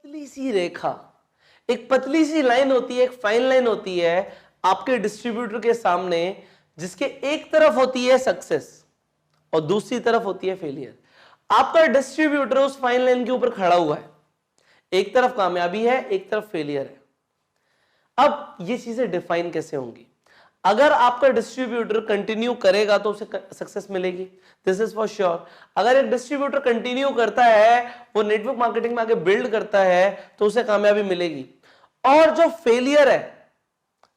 पतली सी रेखा, एक पतली सी लाइन होती है, एक फाइन लाइन होती है आपके डिस्ट्रीब्यूटर के सामने, जिसके एक तरफ होती है सक्सेस और दूसरी तरफ होती है फेलियर। आपका डिस्ट्रीब्यूटर उस फाइन लाइन के ऊपर खड़ा हुआ है, एक तरफ कामयाबी है, एक तरफ फेलियर है। अब ये चीजें डिफाइन कैसे होंगी? अगर आपका डिस्ट्रीब्यूटर कंटिन्यू करेगा तो उसे सक्सेस मिलेगी, दिस इज फॉर श्योर। अगर एक डिस्ट्रीब्यूटर कंटिन्यू करता है, वो नेटवर्क मार्केटिंग में आगे बिल्ड करता है, तो उसे कामयाबी मिलेगी। और जो फेलियर है,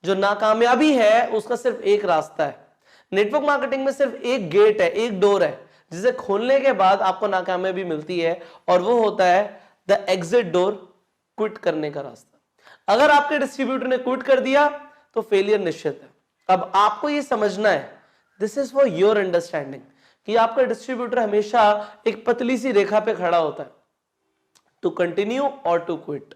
जो नाकामयाबी है, उसका सिर्फ एक रास्ता है। नेटवर्क मार्केटिंग में सिर्फ एक गेट है, एक डोर है, जिसे खोलने के बाद आपको नाकामयाबी मिलती है, और वो होता है द एग्जिट डोर, क्विट करने का रास्ता। अगर आपके डिस्ट्रीब्यूटर ने क्विट कर दिया तो फेलियर निश्चित है। अब आपको ये समझना है, this is for your understanding, कि आपका डिस्ट्रीब्यूटर हमेशा एक पतली सी रेखा पे खड़ा होता है, टू कंटिन्यू और टू क्विट।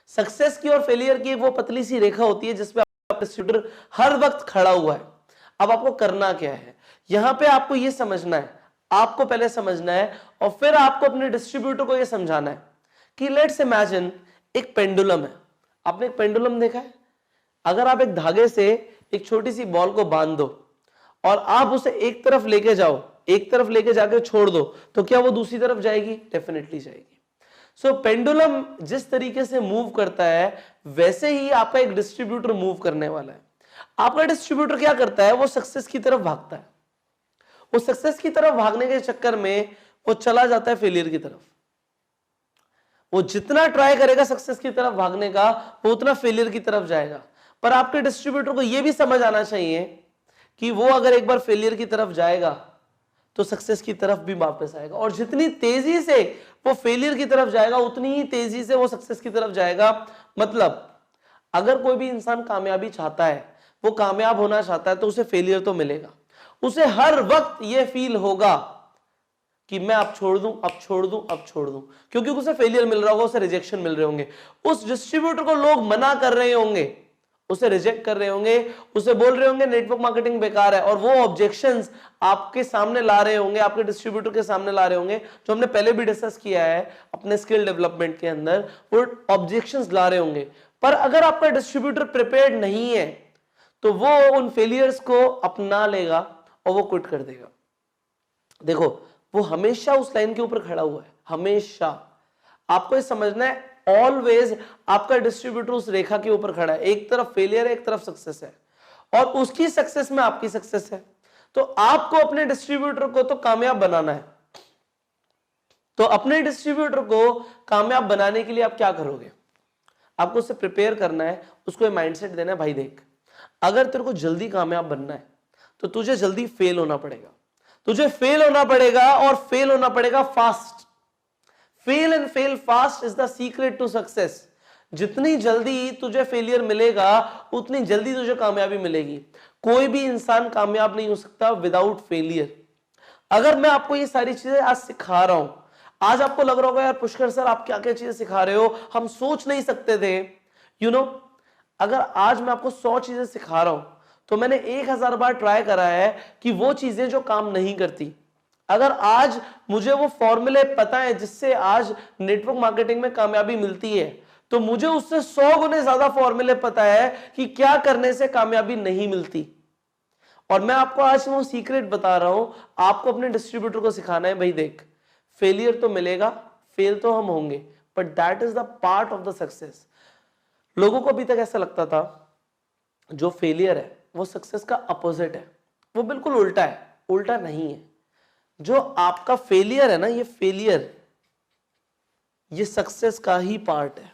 सक्सेस की और फेलियर की वो पतली सी रेखा होती है जिसपे आपका डिस्ट्रीब्यूटर हर वक्त खड़ा हुआ है। अब आपको करना क्या है, यहां पे आपको ये समझना है, आपको पहले समझना है और फिर आपको अपने डिस्ट्रीब्यूटर को ये समझाना है कि लेट्स इमेजिन एक पेंडुलम है। आपने एक पेंडुलम देखा है? अगर आप एक धागे से एक छोटी सी बॉल को बांध दो और आप उसे एक तरफ लेके जाओ, एक तरफ लेके जाके छोड़ दो, तो क्या वो दूसरी तरफ जाएगी? डेफिनेटली जाएगी। सो पेंडुलम जिस तरीके से मूव करता है, वैसे ही आपका एक डिस्ट्रीब्यूटर मूव करने वाला है। आपका डिस्ट्रीब्यूटर क्या करता है? वो सक्सेस की तरफ भागता है। वो सक्सेस की तरफ भागने के चक्कर में वो चला जाता है फेलियर की तरफ। वो जितना ट्राई करेगा सक्सेस की तरफ भागने का, वो उतना फेलियर की तरफ जाएगा। पर आपके डिस्ट्रीब्यूटर को यह भी समझ आना चाहिए कि वो अगर एक बार फेलियर की तरफ जाएगा तो सक्सेस की तरफ भी वापस आएगा, और जितनी तेजी से वो फेलियर की तरफ जाएगा उतनी ही तेजी से वो सक्सेस की तरफ जाएगा। मतलब अगर कोई भी इंसान कामयाबी चाहता है, वो कामयाब होना चाहता है, तो उसे फेलियर तो मिलेगा। उसे हर वक्त ये फील होगा कि मैं अब छोड़ दूं, अब छोड़ दूं, अब छोड़ दूं, क्योंकि उसे फेलियर मिल रहा होगा, उसे रिजेक्शन मिल रहे होंगे, उस डिस्ट्रीब्यूटर को लोग मना कर रहे होंगे, उसे रिजेक्ट कर रहे होंगे, उसे बोल रहे होंगे नेटवर्क मार्केटिंग बेकार है, और वो ऑब्जेक्शंस आपके सामने ला रहे होंगे, आपके डिस्ट्रीब्यूटर के सामने ला रहे होंगे, जो हमने पहले भी डिस्कस किया है अपने स्किल डेवलपमेंट के अंदर, वो ऑब्जेक्शंस ला रहे होंगे। पर अगर आपका डिस्ट्रीब्यूटर प्रिपेयर्ड नहीं है, तो वो उन फेलियर्स को अपना लेगा और वो क्विट कर देगा। देखो, वो हमेशा उस लाइन के ऊपर खड़ा हुआ है, हमेशा। आपको ये समझना है, ऑलवेज आपका डिस्ट्रीब्यूटर उस रेखा के ऊपर खड़ा है, एक तरफ फेलियर है, एक तरफ सक्सेस है, और उसकी सक्सेस में आपकी सक्सेस है। तो आपको अपने डिस्ट्रीब्यूटर को तो कामयाब बनाना है। तो अपने डिस्ट्रीब्यूटर को कामयाब बनाने के लिए आप क्या करोगे? आपको उसे प्रिपेयर करना है, उसको माइंडसेट देना है, भाई देख, अगर तेरे को जल्दी कामयाब बनना है तो तुझे जल्दी फेल होना पड़ेगा, तुझे फेल होना पड़ेगा, और फेल होना पड़ेगा fast. Fail and fail fast is the secret to success. जितनी जल्दी तुझे फेलियर मिलेगा, उतनी जल्दी तुझे कामयाबी मिलेगी। कोई भी इंसान कामयाब नहीं हो सकता विदाउट फेलियर। अगर मैं आपको ये सारी चीजें आज सिखा रहा हूं, आज आपको लग रहा होगा यार पुष्कर सर आप क्या क्या चीजें सिखा रहे हो, हम सोच नहीं सकते थे। यू नो, अगर आज मैं आपको 100 चीजें सिखा रहा हूं, तो मैंने 1000 बार ट्राई करा है कि वो चीजें जो काम नहीं करती, अगर आज मुझे वो फॉर्मूले पता है जिससे आज नेटवर्क मार्केटिंग में कामयाबी मिलती है, तो मुझे उससे 100 गुने ज्यादा फॉर्मूले पता है कि क्या करने से कामयाबी नहीं मिलती। और मैं आपको आज वो सीक्रेट बता रहा हूं, आपको अपने डिस्ट्रीब्यूटर को सिखाना है, भाई देख, फेलियर तो मिलेगा, फेल तो हम होंगे, but that is the part of the success. लोगों को अभी तक ऐसा लगता था जो फेलियर है वो सक्सेस का अपोजिट है, वो बिल्कुल उल्टा है। उल्टा नहीं है। जो आपका फेलियर है ना, ये फेलियर, ये सक्सेस का ही पार्ट है।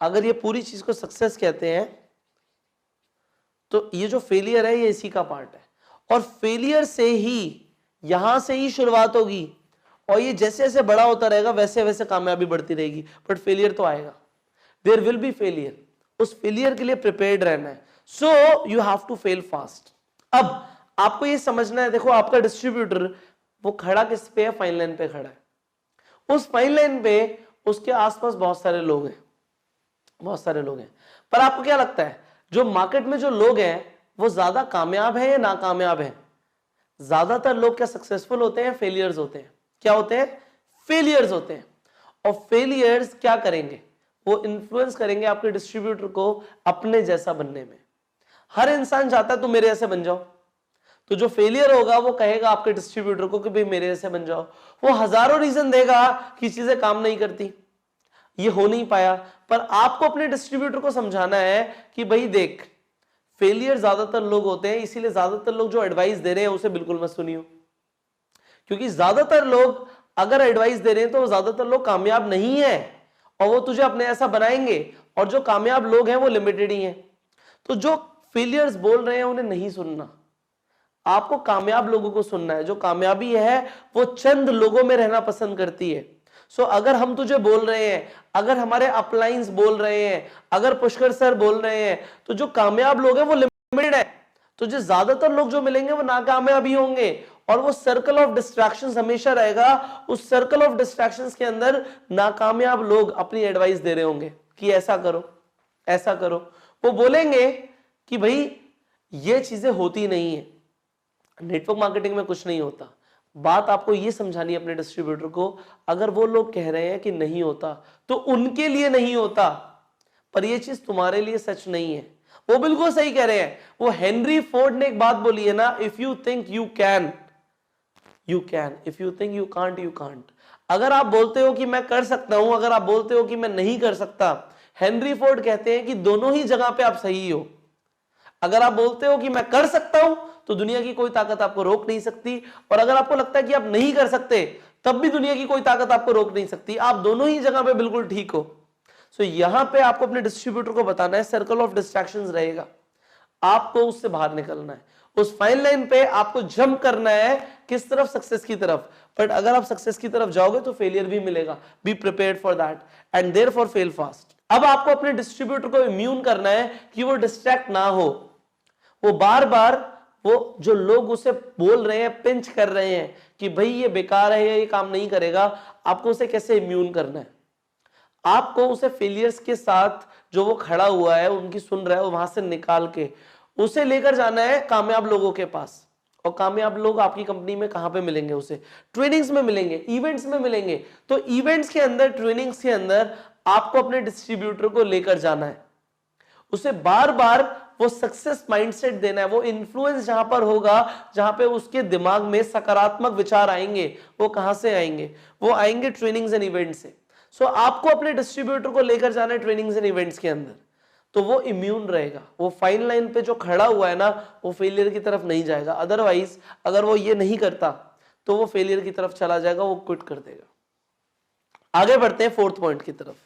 अगर ये पूरी चीज को सक्सेस कहते हैं, तो ये जो फेलियर है ये इसी का पार्ट है। और फेलियर से ही, यहां से ही शुरुआत होगी, और ये जैसे जैसे बड़ा होता रहेगा वैसे वैसे कामयाबी बढ़ती रहेगी। बट फेलियर तो आएगा, देयर विल बी फेलियर। उस फेलियर के लिए प्रिपेयर्ड रहना है। So you have to fail fast. अब आपको ये समझना है, देखो आपका डिस्ट्रीब्यूटर वो खड़ा किस पे है? फाइन लाइन पे खड़ा है। उस फाइन लाइन पे उसके आसपास बहुत सारे लोग हैं, बहुत सारे लोग हैं। पर आपको क्या लगता है, जो मार्केट में जो लोग हैं वो ज्यादा कामयाब है या नाकामयाब है? ज्यादातर लोग क्या सक्सेसफुल होते हैं? फेलियर्स होते हैं। क्या होते हैं? फेलियर्स होते हैं। और फेलियर्स क्या करेंगे? वो इन्फ्लुएंस करेंगे आपके डिस्ट्रीब्यूटर को अपने जैसा बनने में। हर इंसान चाहता है तुम मेरे जैसे बन जाओ, तो जो फेलियर होगा वो कहेगा आपके डिस्ट्रीब्यूटर को कि भाई मेरे जैसे बन जाओ। वो हजारों रीजन देगा कि चीजें काम नहीं करती, ये हो नहीं पाया, पर आपको अपने डिस्ट्रीब्यूटर को समझाना है कि भाई देख, फेलियर ज्यादातर लोग होते हैं, इसीलिए ज्यादातर लोग जो एडवाइस दे रहे हैं उसे बिल्कुल मत सुनियो, क्योंकि ज्यादातर लोग अगर एडवाइस दे रहे हैं तो ज्यादातर लोग कामयाब नहीं है और वो तुझे अपने ऐसा बनाएंगे, और जो कामयाब लोग हैं वो लिमिटेड ही हैं। तो जो फेलियर्स बोल रहे हैं उन्हें नहीं सुनना, आपको कामयाब लोगों को सुनना है। जो कामयाबी है वो चंद लोगों में रहना पसंद करती है। सो अगर हम तुझे बोल रहे हैं, अगर हमारे अपलाइंस बोल रहे हैं, अगर पुष्कर सर बोल रहे हैं, तो जो कामयाब लोग हैं वो लिमिटेड है। तो जो ज्यादातर लोग जो मिलेंगे वो नाकामयाब ही होंगे, और वो सर्कल ऑफ डिस्ट्रैक्शंस हमेशा रहेगा। उस सर्कल ऑफ डिस्ट्रैक्शंस के अंदर नाकामयाब लोग अपनी एडवाइस दे रहे होंगे कि ऐसा करो ऐसा करो। वो बोलेंगे कि भाई ये चीजें होती नहीं है, नेटवर्क मार्केटिंग में कुछ नहीं होता। बात आपको ये समझानी है अपने डिस्ट्रीब्यूटर को, अगर वो लोग कह रहे हैं कि नहीं होता तो उनके लिए नहीं होता, पर ये चीज तुम्हारे लिए सच नहीं है। वो बिल्कुल सही कह रहे हैं। वो हेनरी फोर्ड ने एक बात बोली है ना, if you think you can you can, if you think you can't you can't. अगर आप बोलते हो कि मैं कर सकता हूं, अगर आप बोलते हो कि मैं नहीं कर सकता, हेनरी फोर्ड कहते हैं कि दोनों ही जगह पे आप सही हो। अगर आप बोलते हो कि मैं कर सकता हूं तो दुनिया की कोई ताकत आपको रोक नहीं सकती, और अगर आपको लगता है कि आप नहीं कर सकते तब भी दुनिया की कोई ताकत आपको रोक नहीं सकती। आप दोनों ही जगह पे बिल्कुल ठीक हो। सो यहां पे आपको अपने डिस्ट्रीब्यूटर को बताना है सर्कल ऑफ डिस्ट्रैक्शंस रहेगा, आपको उससे बाहर निकलना है। उस फाइन लाइन पे आपको जंप करना है, किस तरफ? सक्सेस की तरफ। बट अगर आप सक्सेस की तरफ जाओगे तो फेलियर भी मिलेगा। Be prepared for that and therefore fail fast. अब आपको अपने डिस्ट्रीब्यूटर को इम्यून करना है कि वो डिस्ट्रैक्ट ना हो। वो बार बार वो जो लोग उसे बोल रहे हैं, पिंच कर रहे हैं कि भाई ये बेकार है, ये काम नहीं करेगा, आपको उसे कैसे इम्यून करना है? आपको उसे फेलियर्स के साथ जो वो खड़ा हुआ है, उनकी सुन रहा है, वहां से निकाल के उसे लेकर जाना है कामयाब लोगों के पास। और कामयाब लोग आपकी कंपनी में कहां पे मिलेंगे? उसे ट्रेनिंग्स में मिलेंगे, इवेंट्स में मिलेंगे। तो इवेंट्स के अंदर, ट्रेनिंग्स के अंदर आपको अपने डिस्ट्रीब्यूटर को लेकर जाना है, उसे बार बार वो सक्सेस माइंडसेट देना है। वो इन्फ्लुएंस जहां पर होगा, जहां पे उसके दिमाग में सकारात्मक विचार आएंगे, वो कहां से आएंगे? वो आएंगे ट्रेनिंग्स एंड इवेंट से। सो आपको अपने डिस्ट्रीब्यूटर को लेकर जाना है ट्रेनिंग्स एंड इवेंट्स के अंदर, तो वो इम्यून रहेगा। वो फाइन लाइन पे जो खड़ा हुआ है ना, वो फेलियर की तरफ नहीं जाएगा। अदरवाइज अगर वो ये नहीं करता तो वो फेलियर की तरफ चला जाएगा, वो क्विट कर देगा। आगे बढ़ते हैं फोर्थ पॉइंट की तरफ।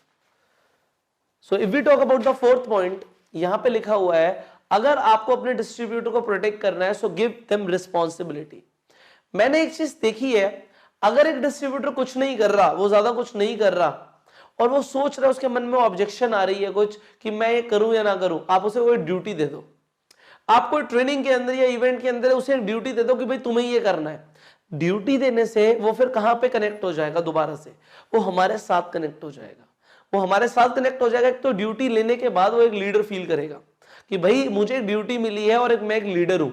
So if we talk about the fourth point, यहां पे लिखा हुआ है अगर आपको अपने डिस्ट्रीब्यूटर को प्रोटेक्ट करना है, सो गिव देम रिस्पॉन्सिबिलिटी। मैंने एक चीज देखी है, अगर एक डिस्ट्रीब्यूटर कुछ नहीं कर रहा, वो ज्यादा कुछ नहीं कर रहा, और वो सोच रहा है, उसके मन में ऑब्जेक्शन आ रही है कुछ कि मैं ये करूं या ना करूं, आप उसे कोई ड्यूटी दे दो। आप कोई ट्रेनिंग के अंदर या इवेंट के अंदर उसे एक ड्यूटी दे दो कि भाई तुम्हें ये करना है। ड्यूटी देने से वो फिर कहां पे कनेक्ट हो जाएगा? दोबारा से वो हमारे साथ कनेक्ट हो जाएगा। वो हमारे साथ कनेक्ट हो जाएगा। एक तो ड्यूटी लेने के बाद वो एक लीडर फील करेगा कि भाई मुझे ड्यूटी मिली है और एक मैं एक लीडर हूं।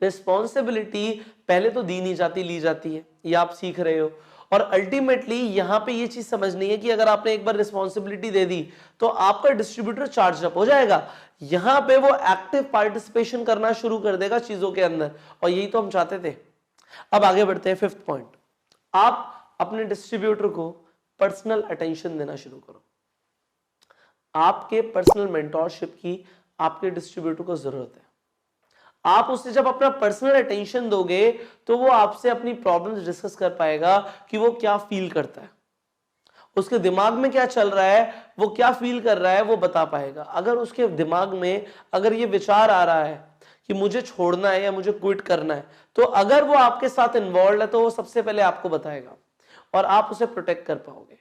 रिस्पॉन्सिबिलिटी पहले तो दी नहीं जाती, ली जाती है, ये आप सीख रहे हो। और अल्टीमेटली यहां पे ये चीज समझनी है कि अगर आपने एक बार रिस्पॉन्सिबिलिटी दे दी तो आपका डिस्ट्रीब्यूटर चार्ज अप हो जाएगा। यहां पे वो एक्टिव पार्टिसिपेशन करना शुरू कर देगा चीजों के अंदर, और यही तो हम चाहते थे। अब आगे बढ़ते हैं फिफ्थ पॉइंट। आप अपने डिस्ट्रीब्यूटर को पर्सनल अटेंशन देना शुरू करो। आपके पर्सनल मेंटोरशिप की आपके डिस्ट्रीब्यूटर को जरूरत है। आप उससे जब अपना पर्सनल अटेंशन दोगे तो वो आपसे अपनी प्रॉब्लम्स डिस्कस कर पाएगा कि वो क्या फील करता है, उसके दिमाग में क्या चल रहा है, वो क्या फील कर रहा है, वो बता पाएगा। अगर उसके दिमाग में अगर ये विचार आ रहा है कि मुझे छोड़ना है या मुझे क्विट करना है, तो अगर वो आपके साथ इन्वॉल्व है तो वो सबसे पहले आपको बताएगा और आप उसे प्रोटेक्ट कर पाओगे।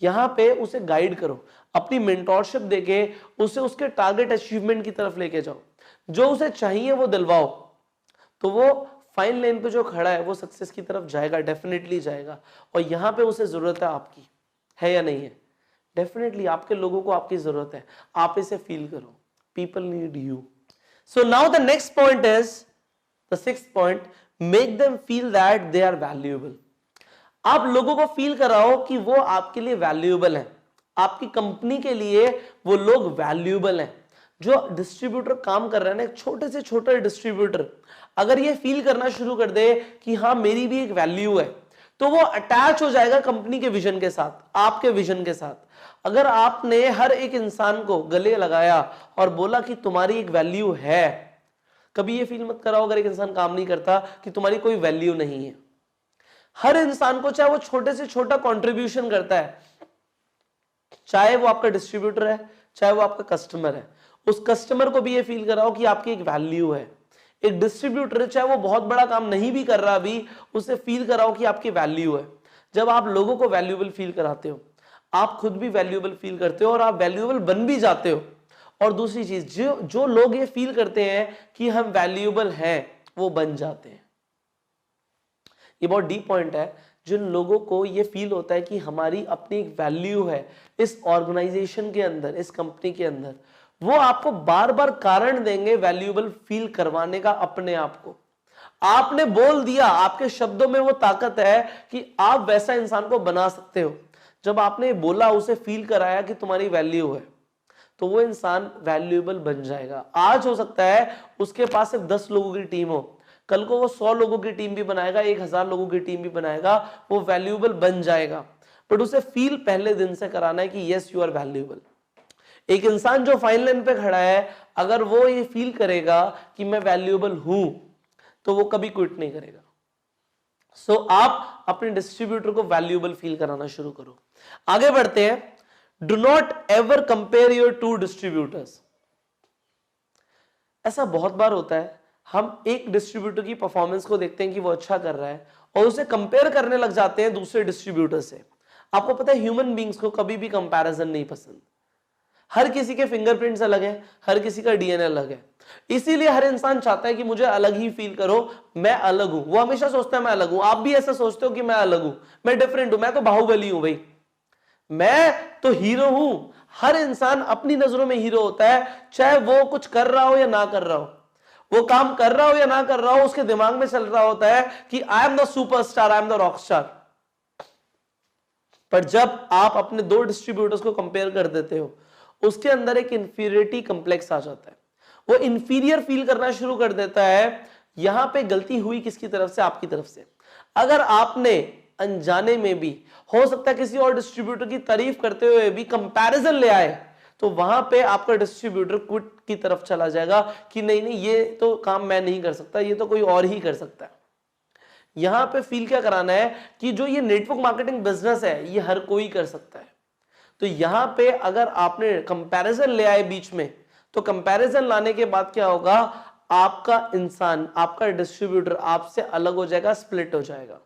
यहां पे उसे गाइड करो, अपनी मेंटोरशिप देके उसे उसके टारगेट अचीवमेंट की तरफ लेके जाओ, जो उसे चाहिए वो दिलवाओ, तो वो फाइन लाइन पे जो खड़ा है वो सक्सेस की तरफ जाएगा, डेफिनेटली जाएगा। और यहां पे उसे जरूरत है आपकी, है या नहीं है? डेफिनेटली आपके लोगों को आपकी जरूरत है, आप इसे फील करो। People need you. So now the next point is the sixth point, make them feel that they are valuable. आप लोगों को फील कराओ कि वो आपके लिए वैल्यूएबल है, आपकी कंपनी के लिए वो लोग वैल्यूएबल हैं। जो डिस्ट्रीब्यूटर काम कर रहा है ना, एक छोटे से छोटा डिस्ट्रीब्यूटर अगर ये फील करना शुरू कर दे कि हाँ मेरी भी एक वैल्यू है, तो वो अटैच हो जाएगा कंपनी के विजन के साथ, आपके विजन के साथ। अगर आपने हर एक इंसान को गले लगाया और बोला कि तुम्हारी एक वैल्यू है, कभी ये फील मत कराओ अगर एक इंसान काम नहीं करता कि तुम्हारी कोई वैल्यू नहीं है। हर इंसान को, चाहे वो छोटे से छोटा कंट्रीब्यूशन करता है, चाहे वो आपका डिस्ट्रीब्यूटर है, चाहे वो आपका कस्टमर है, उस कस्टमर को भी ये फील कराओ कि आपकी एक वैल्यू है। एक डिस्ट्रीब्यूटर, चाहे वो बहुत बड़ा काम नहीं भी कर रहा अभी, उसे फील कराओ कि आपकी वैल्यू है। जब आप लोगों को वैल्यूएबल फील कराते हो, आप खुद भी वैल्यूएबल फील करते हो और आप वैल्यूएबल बन भी जाते हो। और दूसरी चीज, जो लोग ये फील करते हैं कि हम वैल्यूएबल हैं, वो बन जाते हैं। ये बहुत डीप पॉइंट है। जिन लोगों को ये फील होता है कि हमारी अपनी एक वैल्यू है इस ऑर्गेनाइजेशन के अंदर, इस कंपनी के अंदर, वो आपको बार बार कारण देंगे वैल्यूएबल फील करवाने का अपने आप को। आपने बोल दिया, आपके शब्दों में वो ताकत है कि आप वैसा इंसान को बना सकते हो। जब आपने बोला, उसे फील कराया कि तुम्हारी वैल्यू है, तो वो इंसान वैल्यूएबल बन जाएगा। आज हो सकता है उसके पास सिर्फ 10 लोगों की टीम हो, कल को वो 100 लोगों की टीम भी बनाएगा, 1000 लोगों की टीम भी बनाएगा, वो वैल्यूएबल बन जाएगा। बट उसे फील पहले दिन से कराना है कि यस यू आर वैल्यूएबल। एक इंसान जो फाइन लाइन पे खड़ा है, अगर वो ये फील करेगा कि मैं वैल्यूएबल हूं, तो वो कभी क्विट नहीं करेगा। सो आप अपने डिस्ट्रीब्यूटर को वैल्यूएबल फील कराना शुरू करो। आगे बढ़ते हैं। Do not ever compare your to distributors. ऐसा बहुत बार होता है, हम एक डिस्ट्रीब्यूटर की परफॉर्मेंस को देखते हैं कि वो अच्छा कर रहा है और उसे कंपेयर करने लग जाते हैं दूसरे डिस्ट्रीब्यूटर से। आपको पता है ह्यूमन बींग्स को कभी भी कंपैरिजन नहीं पसंद। हर किसी के फिंगरप्रिंट्स अलग है, हर किसी का डीएनए अलग है, इसीलिए हर इंसान चाहता है कि मुझे अलग ही फील करो, मैं अलग हूं। वो हमेशा सोचता है मैं अलग हूं। आप भी ऐसा सोचते हो कि मैं अलग हूं, मैं डिफरेंट हूं, मैं तो बाहुबली हूं भाई, मैं तो हीरो हूं। हर इंसान अपनी नजरों में हीरो होता है, चाहे वो कुछ कर रहा हो या ना कर रहा हो, वो काम कर रहा हो या ना कर रहा हो, उसके दिमाग में चल रहा होता है कि I am the superstar, I am the rock star. पर जब आप अपने दो डिस्ट्रीब्यूटर्स को कंपेयर कर देते हो, उसके अंदर एक इंफीरियरिटी कॉम्प्लेक्स आ जाता है। वो इंफीरियर फील करना शुरू कर देता है। यहां पे गलती हुई किसकी तरफ से? आपकी तरफ से। अगर आपने अनजाने में भी, हो सकता है किसी और डिस्ट्रीब्यूटर की तारीफ करते हुए भी कंपैरिजन ले आए, तो वहां पे आपका डिस्ट्रीब्यूटर क्विट की तरफ चला जाएगा कि नहीं नहीं, ये तो काम मैं नहीं कर सकता, ये तो कोई और ही कर सकता है। यहां पे फील क्या कराना है कि जो ये नेटवर्क मार्केटिंग बिजनेस है, ये हर कोई कर सकता है। तो यहां पे अगर आपने कंपैरिजन ले आए बीच में, तो कंपैरिजन लाने के बाद क्या होगा? आपका इंसान, आपका डिस्ट्रीब्यूटर आपसे अलग हो जाएगा, स्प्लिट हो जाएगा।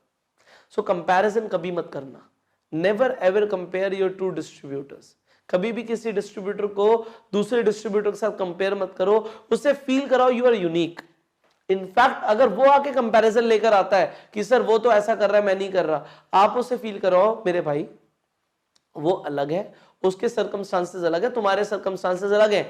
सो कंपैरिजन कभी मत करना। Never ever compare your to distributors. कभी भी किसी डिस्ट्रीब्यूटर को दूसरे डिस्ट्रीब्यूटर के साथ कंपेयर मत करो, उससे फील कराओ यू आर यूनिक। इनफैक्ट अगर वो आके कंपैरिजन लेकर आता है कि सर वो तो ऐसा कर रहा है, मैं नहीं कर रहा, आप उससे फील कराओ मेरे भाई वो अलग है, उसके सर्कमस्टांसेस अलग है, तुम्हारे सर्कमस्टांसेस अलग है।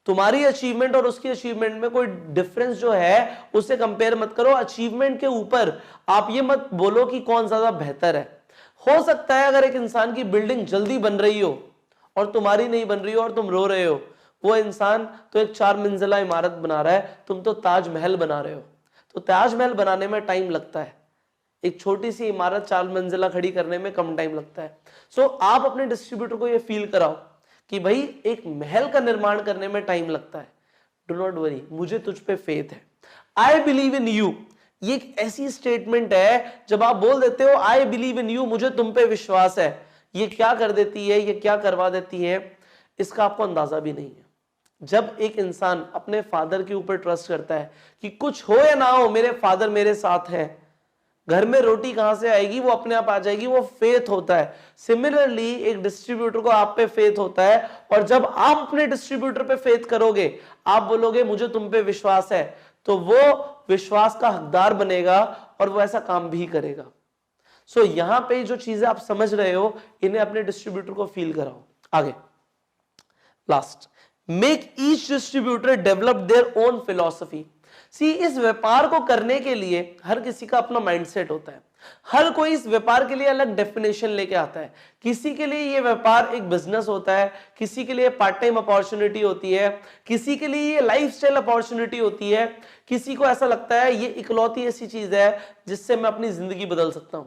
तुम्हारी अचीवमेंट और उसकी अचीवमेंट में कोई डिफरेंस जो है उससे कंपेयर मत करो। अचीवमेंट के ऊपर आप ये मत बोलो कि कौन ज्यादा बेहतर है। हो सकता है अगर एक इंसान की बिल्डिंग जल्दी बन रही हो और तुम्हारी नहीं बन रही हो और तुम रो रहे हो, वो इंसान तो एक 4 मंजिला इमारत बना रहा है, तुम तो ताजमहल बना रहे हो। तो ताजमहल बनाने में टाइम लगता है, एक छोटी सी इमारत 4 मंजिला खड़ी करने में कम टाइम लगता है। सो आप अपने डिस्ट्रीब्यूटर को ये फील कराओ कि भाई एक महल का निर्माण करने में टाइम लगता है, डू नॉट वरी, मुझे तुझ पे फेथ है, आई बिलीव इन यू। ये एक ऐसी स्टेटमेंट है जब आप बोल देते हो आई बिलीव इन यू, मुझे तुम पे विश्वास है, ये क्या कर देती है, ये क्या करवा देती है, इसका आपको अंदाजा भी नहीं है। जब एक इंसान अपने फादर के ऊपर ट्रस्ट करता है कि कुछ हो या ना हो मेरे फादर मेरे साथ हैं, घर में रोटी कहां से आएगी, वो अपने आप आ जाएगी, वो फेथ होता है। सिमिलरली एक डिस्ट्रीब्यूटर को आप पे फेथ होता है, और जब आप अपने डिस्ट्रीब्यूटर पे फेथ करोगे, आप बोलोगे मुझे तुम पे विश्वास है, तो वो विश्वास का हकदार बनेगा और वो ऐसा काम भी करेगा। सो यहां पे जो चीजें आप समझ रहे हो, इन्हें अपने डिस्ट्रीब्यूटर को फील कराओ। आगे last, make each distributor develop their own philosophy. See, इस व्यापार को करने के लिए हर किसी का अपना माइंडसेट होता है। हर कोई इस व्यापार के लिए अलग डेफिनेशन लेके आता है। किसी के लिए ये व्यापार एक बिजनेस होता है, किसी के लिए पार्ट टाइम अपॉर्चुनिटी होती है, किसी के लिए ये लाइफस्टाइल अपॉर्चुनिटी होती है, किसी को ऐसा लगता है ये इकलौती ऐसी चीज है जिससे मैं अपनी जिंदगी बदल सकता हूं,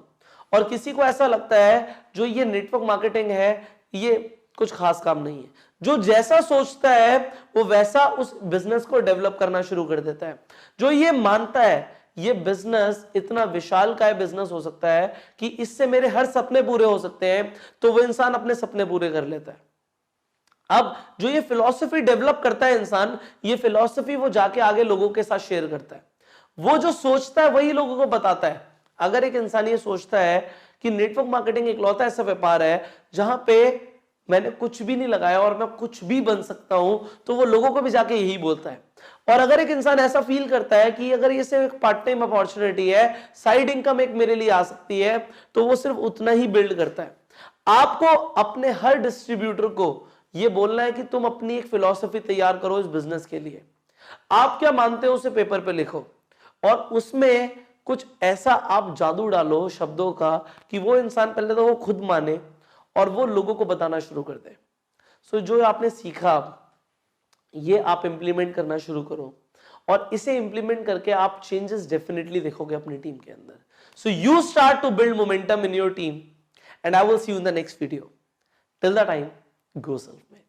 और किसी को ऐसा लगता है जो ये नेटवर्क मार्केटिंग है ये कुछ खास काम नहीं है। जो जैसा सोचता है वो वैसा उस बिजनेस को डेवलप करना शुरू कर देता है। जो ये मानता है ये बिजनेस इतना विशालकाय बिजनेस हो सकता है कि इससे मेरे हर सपने पूरे हो सकते हैं, तो वो इंसान अपने सपने पूरे कर लेता है। अब जो ये फिलॉसफी डेवलप करता है इंसान, ये फिलॉसफी वो जाके आगे लोगों के साथ शेयर करता है। वो जो सोचता है वही लोगों को बताता है। अगर एक इंसान ये सोचता है कि नेटवर्क मार्केटिंग इकलौता ऐसा व्यापार है जहां पे मैंने कुछ भी नहीं लगाया और मैं कुछ भी बन सकता हूं, तो वो लोगों को भी जाके यही बोलता है। और अगर एक इंसान ऐसा फील करता है कि अगर ये सिर्फ एक पार्ट टाइम अपॉर्चुनिटी है, साइड इनकम एक मेरे लिए आ सकती है, तो वो सिर्फ उतना ही बिल्ड करता है। आपको अपने हर डिस्ट्रीब्यूटर को ये बोलना है कि तुम अपनी एक फिलॉसफी तैयार करो इस बिजनेस के लिए। आप क्या मानते हो उसे पेपर पे लिखो, और उसमें कुछ ऐसा आप जादू डालो शब्दों का कि वो इंसान पहले तो वो खुद माने और वो लोगों को बताना शुरू कर दे। सो जो आपने सीखा ये आप इंप्लीमेंट करना शुरू करो, और इसे इंप्लीमेंट करके आप चेंजेस डेफिनेटली देखोगे अपनी टीम के अंदर। So you start to build momentum in your team, and I will see you in the next video. Till the time, go self made.